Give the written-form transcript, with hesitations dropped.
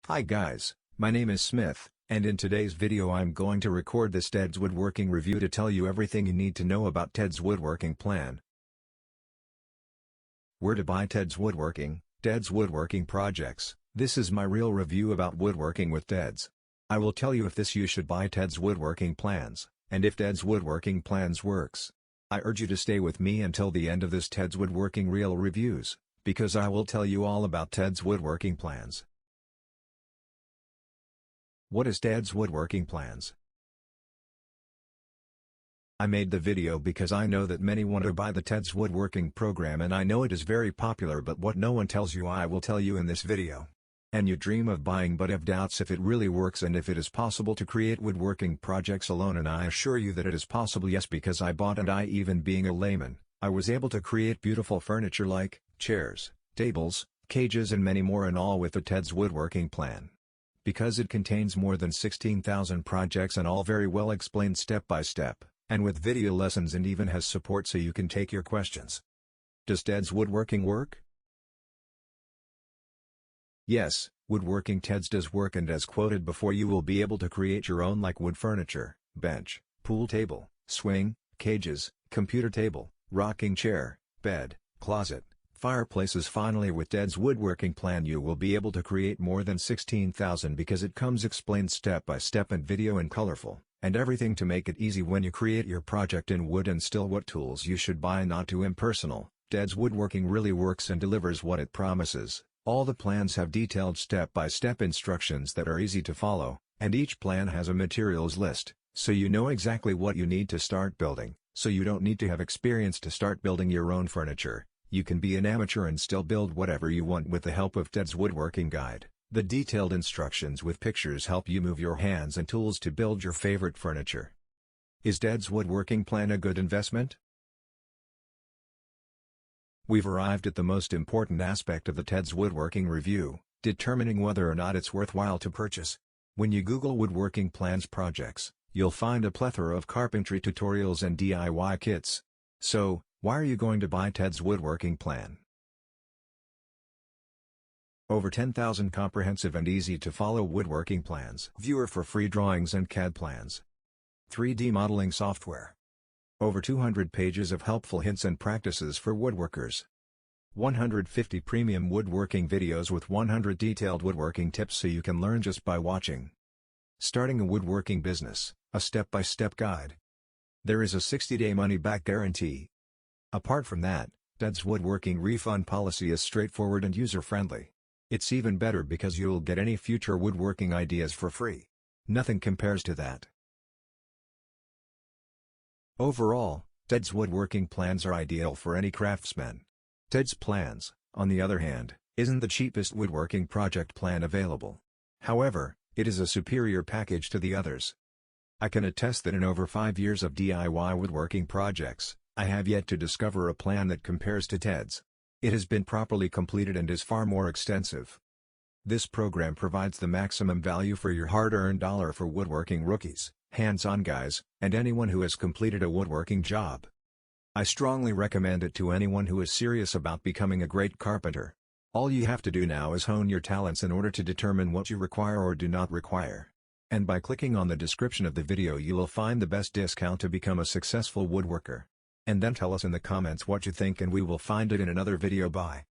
Hi guys, my name is Smith, and in today's video I'm going to record this Ted's woodworking review to tell you everything you need to know about Ted's woodworking plan. Where to buy Ted's woodworking projects. This is my real review about woodworking with Ted's. I will tell you if you should buy Ted's woodworking plans, and if Ted's woodworking plans works. I urge you to stay with me until the end of this Ted's woodworking real reviews, because I will tell you all about Ted's woodworking plans. What is Ted's woodworking plans? I made the video because I know that many want to buy the Ted's woodworking program, and I know it is very popular, but what no one tells you I will tell you in this video. And you dream of buying but have doubts if it really works and if it is possible to create woodworking projects alone, and I assure you that it is possible. Yes, because I bought, and I, even being a layman, I was able to create beautiful furniture like chairs, tables, cages and many more, and all with the Ted's woodworking plan. Because it contains more than 16,000 projects and all very well explained step by step, and with video lessons, and even has support so you can take your questions. Does Ted's woodworking work? Yes, woodworking Ted's does work, and as quoted before, you will be able to create your own like wood furniture, bench, pool table, swing, cages, computer table, rocking chair, bed, closet, fireplaces. Finally, with Ted's woodworking plan you will be able to create more than 16,000 because it comes explained step by step and video and colorful, and everything to make it easy when you create your project in wood. And still, what tools you should buy, not too impersonal. Ted's woodworking really works and delivers what it promises. All the plans have detailed step-by-step instructions that are easy to follow, and each plan has a materials list, so you know exactly what you need to start building, so you don't need to have experience to start building your own furniture. You can be an amateur and still build whatever you want with the help of Ted's woodworking guide. The detailed instructions with pictures help you move your hands and tools to build your favorite furniture. Is Ted's woodworking plan a good investment? We've arrived at the most important aspect of the Ted's woodworking review, determining whether or not it's worthwhile to purchase. When you Google woodworking plans projects, you'll find a plethora of carpentry tutorials and DIY kits. So, why are you going to buy Ted's woodworking plan? Over 10,000 comprehensive and easy to follow woodworking plans. Viewer for free drawings and CAD plans. 3D modeling software. Over 200 pages of helpful hints and practices for woodworkers. 150 premium woodworking videos with 100 detailed woodworking tips so you can learn just by watching. Starting a woodworking business, a step-by-step guide. There is a 60-day money-back guarantee. Apart from that, Ted's woodworking refund policy is straightforward and user-friendly. It's even better because you'll get any future woodworking ideas for free. Nothing compares to that. Overall, Ted's woodworking plans are ideal for any craftsman. Ted's plans, on the other hand, isn't the cheapest woodworking project plan available. However, it is a superior package to the others. I can attest that in over 5 years of DIY woodworking projects, I have yet to discover a plan that compares to Ted's. It has been properly completed and is far more extensive. This program provides the maximum value for your hard-earned dollar for woodworking rookies, hands-on guys, and anyone who has completed a woodworking job. I strongly recommend it to anyone who is serious about becoming a great carpenter. All you have to do now is hone your talents in order to determine what you require or do not require. And by clicking on the description of the video you will find the best discount to become a successful woodworker. And then tell us in the comments what you think, and we will find it in another video. Bye.